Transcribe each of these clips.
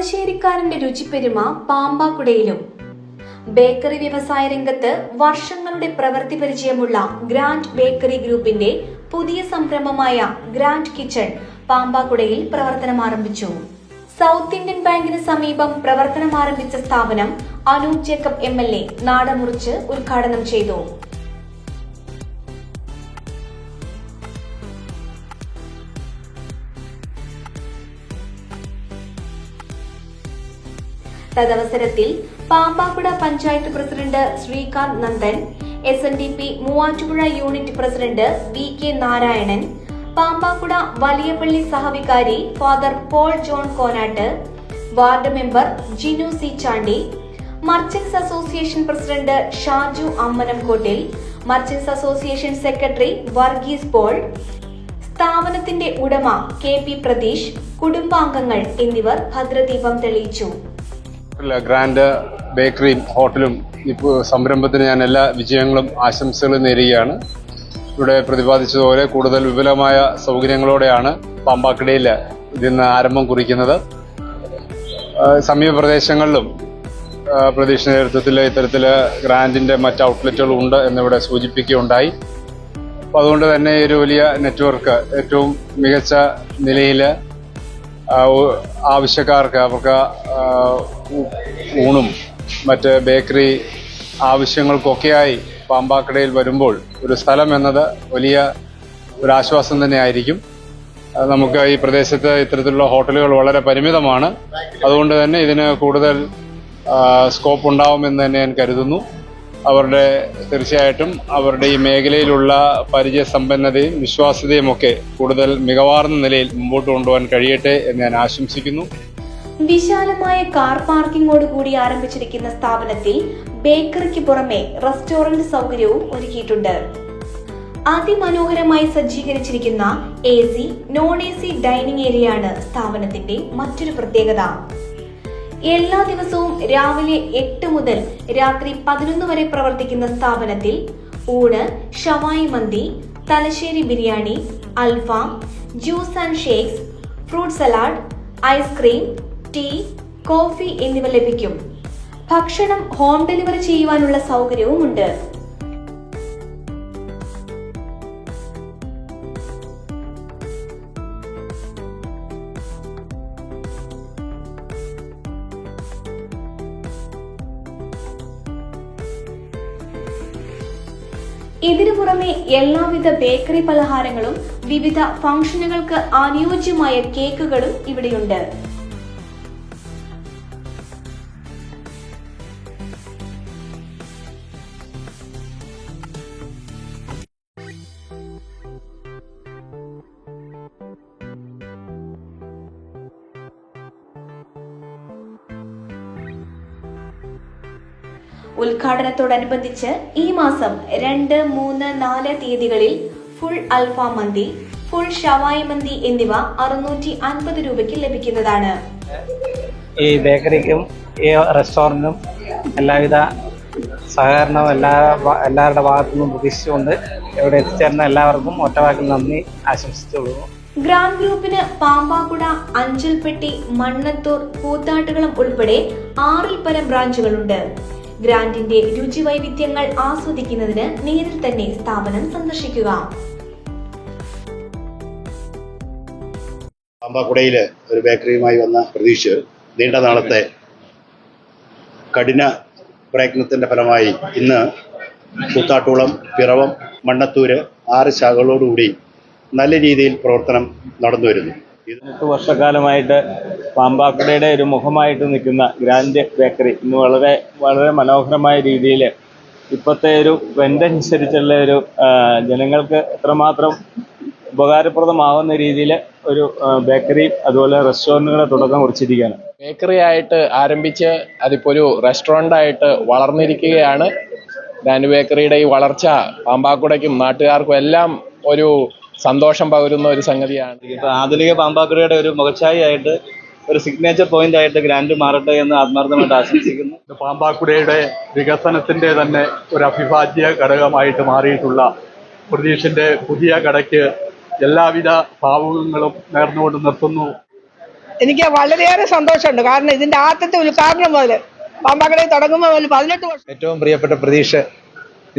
ചെറുശ്ശേരിക്കാരന്റെ രുചിപ്പെരുമ പാമ്പാക്കുടയിലും. Bakery വ്യവസായ രംഗത്ത് വർഷങ്ങളുടെ പ്രവൃത്തി പരിചയമുള്ള ഗ്രാൻഡ് ബേക്കറി ഗ്രൂപ്പിന്റെ പുതിയ സംരംഭമായ ഗ്രാൻഡ് കിച്ചൺ പാമ്പാക്കുടയിൽ പ്രവർത്തനം ആരംഭിച്ചു. സൗത്ത് ഇന്ത്യൻ ബാങ്കിന് സമീപം പ്രവർത്തനം ആരംഭിച്ച സ്ഥാപനം അനൂപ് ജേക്കബ് MLA നാടമുറിച്ച് ഉദ്ഘാടനം ചെയ്തു. തദവസരത്തിൽ Pampakuda panchayat president Srikanth Nandan, SNDP Muvattupuzha unit president VK Narayanan, Pampakuda Valiyapally സഹവികാരി father Paul John Konatt, ward member Jinu C Chandy, merchants association president Shaju Ammanamkottil, merchants association secretary Varghese Paul, സ്ഥാപനത്തിന്റെ ഉടമ KP പ്രതീഷ്, കുടുംബാംഗങ്ങൾ എന്നിവർ ഭദ്രദീപം തെളിയിച്ചു. ഗ്രാൻഡ് ബേക്കറിയും ഹോട്ടലും ഇപ്പോൾ സംരംഭത്തിന് ഞാൻ എല്ലാ വിജയങ്ങളും ആശംസകളും നേരുകയാണ്. ഇവിടെ പ്രതിപാദിച്ചതുപോലെ കൂടുതൽ വിപുലമായ സൗകര്യങ്ങളോടെയാണ് പാമ്പാക്കുടയിൽ ഇതിന്ന് ആരംഭം കുറിക്കുന്നത്. സമീപ പ്രദേശങ്ങളിലും പ്രതീക്ഷ നേതൃത്വത്തിൽ ഇത്തരത്തിൽ ഗ്രാൻഡിന്റെ മറ്റ് ഔട്ട്ലെറ്റുകളും ഉണ്ട് എന്നിവിടെ സൂചിപ്പിക്കുകയുണ്ടായി. അപ്പോൾ അതുകൊണ്ട് തന്നെ ഒരു വലിയ നെറ്റ്വർക്ക് ഏറ്റവും മികച്ച നിലയിൽ ആവശ്യക്കാർക്ക് അവർക്ക് ഊണും മറ്റ് ബേക്കറി ആവശ്യങ്ങൾക്കൊക്കെയായി പാമ്പാക്കുടയിൽ വരുമ്പോൾ ഒരു സ്ഥലം എന്നത് വലിയ ഒരു ആശ്വാസം തന്നെയായിരിക്കും. നമുക്ക് ഈ പ്രദേശത്ത് ഇത്തരത്തിലുള്ള ഹോട്ടലുകൾ വളരെ പരിമിതമാണ്. അതുകൊണ്ട് തന്നെ ഇതിന് കൂടുതൽ സ്കോപ്പ് ഉണ്ടാവുമെന്ന് തന്നെ ഞാൻ കരുതുന്നു. തീർച്ചയായിട്ടും അവരുടെ ഈ മേഖലയിലുള്ള പരിചയസമ്പന്നതയും വിശ്വാസ്യതയും ഒക്കെ കൂടുതൽ മികവാർന്ന നിലയിൽ മുമ്പോട്ട് കൊണ്ടുപോകാൻ കഴിയട്ടെ എന്ന് ഞാൻ ആശംസിക്കുന്നു. വിശാലമായ കാർ പാർക്കിംഗോടുകൂടി ആരംഭിച്ചിരിക്കുന്ന സ്ഥാപനത്തിൽ ബേക്കറിക്ക് പുറമെ റെസ്റ്റോറന്റ് സൗകര്യവും ഒരുക്കിയിട്ടുണ്ട്. അതിമനോഹരമായി സജ്ജീകരിച്ചിരിക്കുന്ന AC, non-AC ഡൈനിങ് ഏരിയയാണ് സ്ഥാപനത്തിന്റെ മറ്റൊരു പ്രത്യേകത. എല്ലാ ദിവസവും രാവിലെ 8 മുതൽ രാത്രി 11 വരെ പ്രവർത്തിക്കുന്ന സ്ഥാപനത്തിൽ ഊണ്, ഷവായി മന്തി, തലശ്ശേരി ബിരിയാണി, അൽഫാം, juice and shakes, fruit salad, ice cream, tea, coffee എന്നിവ ലഭിക്കും. ഭക്ഷണം ഹോം ഡെലിവറി ചെയ്യുവാനുള്ള സൗകര്യവുമുണ്ട്. ഇതിനു പുറമെ എല്ലാവിധ ബേക്കറി പലഹാരങ്ങളും വിവിധ ഫംഗ്ഷനുകൾക്ക് അനുയോജ്യമായ കേക്കുകളും ഇവിടെയുണ്ട്. ഉദ്ഘാടനത്തോടനുബന്ധിച്ച് ഈ മാസം 2, 3, 4 തീയതികളിൽ ഫുൾ അൽഫാം മന്തി, ഫുൾ ഷവായി മന്തി എന്നിവ 650 രൂപയ്ക്ക് ലഭിക്കുന്നതാണ്. ഈ ബേക്കറിക്കും ഈ റെസ്റ്റോറൻറ്റിനും എല്ലാവിധ സഹകരണവും എല്ലാവരുടെ ഭാഗത്തു നിന്നും പ്രതീക്ഷിച്ചുകൊണ്ട് ഇവിടെ എത്തിച്ചേർന്ന എല്ലാവർക്കും ഒറ്റവാക്കിൽ നന്ദി ആശംസിച്ചുകൊള്ളുന്നു. ഗ്രാൻഡ് ഗ്രൂപ്പിന് പാമ്പാക്കുട, അഞ്ചൽപ്പെട്ടി, മണ്ണത്തൂർ, കൂത്താട്ടുകുളം ഉൾപ്പെടെ 6-ൽ പരം ബ്രാഞ്ചുകളുണ്ട്. ഗ്രാൻഡിന്റെ രുചി വൈവിധ്യങ്ങൾ ആസ്വദിക്കുന്നതിന് നേരിൽ തന്നെ സ്ഥാപനം സന്ദർശിക്കുക. പാമ്പാക്കുടയില് ഒരു ബേക്കറിയുമായി വന്ന പ്രതീക്ഷ നീണ്ട നാളത്തെ കഠിന പ്രയത്നത്തിന്റെ ഫലമായി ഇന്ന് കൂത്താട്ടുകുളം, പിറവം, മണ്ണത്തൂര് 6 ശാഖകളോടുകൂടി നല്ല രീതിയിൽ പ്രവർത്തനം നടന്നു വരുന്നു. 8 വർഷക്കാലമായിട്ട് പാമ്പാക്കുടയുടെ ഒരു മുഖമായിട്ട് നിൽക്കുന്ന ഗ്രാൻഡ് ബേക്കറി ഇന്ന് വളരെ വളരെ മനോഹരമായ രീതിയിൽ ഇപ്പോഴത്തെ ഒരു ട്രെൻഡ് അനുസരിച്ചുള്ള ഒരു ജനങ്ങൾക്ക് എത്രമാത്രം ഉപകാരപ്രദമാകുന്ന രീതിയിൽ ഒരു ബേക്കറി അതുപോലെ റെസ്റ്റോറൻറ്റുകളെ തുടക്കം കുറിച്ചിരിക്കുകയാണ്. ബേക്കറി ആയിട്ട് ആരംഭിച്ച് അതിപ്പോൾ ഒരു റെസ്റ്റോറൻ്റ് ആയിട്ട് വളർന്നിരിക്കുകയാണ്. ഗ്രാൻഡ് ബേക്കറിയുടെ ഈ വളർച്ച പാമ്പാക്കുടയ്ക്കും നാട്ടുകാർക്കും എല്ലാം ഒരു സന്തോഷം പകരുന്ന ഒരു സംഗതിയാണ്. ഇപ്പോൾ ആധുനിക പാമ്പാക്കുടയുടെ ഒരു മുഖച്ഛായയായിട്ട് ഒരു സിഗ്നേച്ചർ പോയിന്റ് ആയിട്ട് ഗ്രാൻഡ് മാറട്ടെ എന്ന് ആത്മാർത്ഥമായിട്ട് ആശംസിക്കുന്നു. പാമ്പാക്കുടയുടെ വികസനത്തിന്റെ തന്നെ ഒരു അവിഭാജ്യ ഘടകമായിട്ട് മാറിയിട്ടുള്ള പ്രതീഷിന്റെ പുതിയ കടയ്ക്ക് എല്ലാവിധ ഭാവുകങ്ങളും നേർന്നുകൊണ്ട് നിർത്തുന്നു. എനിക്ക് വളരെയേറെ സന്തോഷമുണ്ട്. കാരണം ഇതിന്റെ ആദ്യത്തെ ഉദ്ഘാടനം മുതൽ പാമ്പാക്കടയിൽ തുടങ്ങുമ്പോൾ മുതൽ 18 വർഷം ഏറ്റവും പ്രിയപ്പെട്ട പ്രതീക്ഷ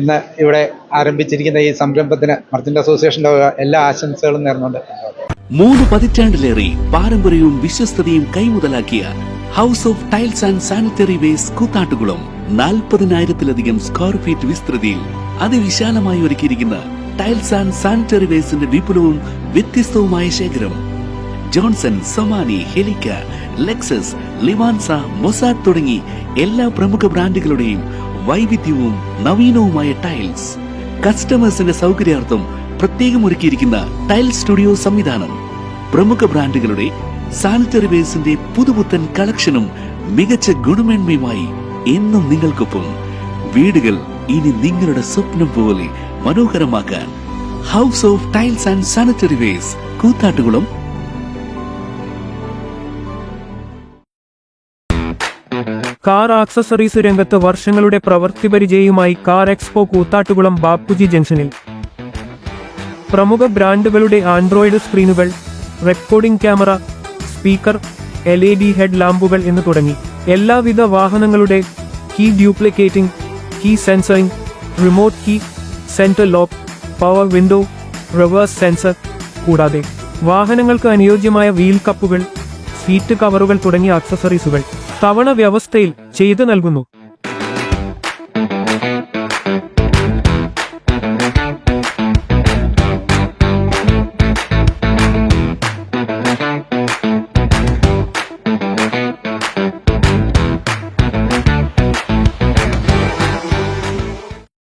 ഇന്ന് ഇവിടെ ആരംഭിച്ചിരിക്കുന്ന ഈ സംരംഭത്തിന് മർച്ചന്റ് അസോസിയേഷന്റെ എല്ലാ ആശംസകളും നേർന്നുകൊണ്ട് 3 പതിറ്റാണ്ടിലേറെ പാരമ്പര്യവും വിശ്വസ്തതയും കൈമുതലാക്കിയ house of tiles and sanitary waste Koothattukulam 40,000-ലധികം സ്ക്വയർ ഫീറ്റ് വിസ്തൃതിയിൽ അതിവിശാലമായി ഒരുക്കിയിരിക്കുന്ന ടൈൽസ് ആൻഡ് സാനിറ്ററി വേസ്റ്റിന്റെ വിപുലവും വ്യത്യസ്തവുമായ ശേഖരം. ജോൺസൺ, സൊമാനി, ഹെലിക്ക, ലെക്സസ്, ലിവാൻസ, മൊസാദ് തുടങ്ങി എല്ലാ പ്രമുഖ ബ്രാൻഡുകളുടെയും വൈവിധ്യവും നവീനവുമായ ടൈൽസ്. കസ്റ്റമേഴ്സിന്റെ സൗകര്യാർത്ഥം പ്രത്യേകം ഒരുക്കിയിരിക്കുന്ന ടൈൽ സ്റ്റുഡിയോ സംവിധാനം. പ്രമുഖ ബ്രാൻഡുകളുടെ സാനിറ്ററി വേസ്റ്റിന്റെ പുതുപുത്തൻ കളക്ഷനും മികച്ച ഗുണമേന്മയുമായി എന്നും നിങ്ങൾക്കൊപ്പം. വീടുകൾ ഇനി നിങ്ങളുടെ സ്വപ്നം പോലെ മനോഹരമാക്കാൻ house of tiles and sanitary waste, Koothattukulam. Car accessories രംഗത്ത് വർഷങ്ങളുടെ പ്രവൃത്തി പരിചയവുമായി കാർ എക്സ്പോ കൂത്താട്ടുകുളം ബാപ്പുജി ജംഗ്ഷനിൽ. പ്രമുഖ ബ്രാൻഡുകളുടെ ആൻഡ്രോയിഡ് സ്ക്രീനുകൾ, recording camera, speaker, LED head ലാമ്പുകൾ എന്ന് തുടങ്ങി എല്ലാവിധ വാഹനങ്ങളുടെ key duplicating, key sensoring, remote key, centre lock, power window, reverse sensor, കൂടാതെ വാഹനങ്ങൾക്ക് അനുയോജ്യമായ വീൽ കപ്പുകൾ, സീറ്റ് കവറുകൾ തുടങ്ങിയ ആക്സസറീസുകൾ തവണ വ്യവസ്ഥയിൽ ചെയ്തു നൽകുന്നു.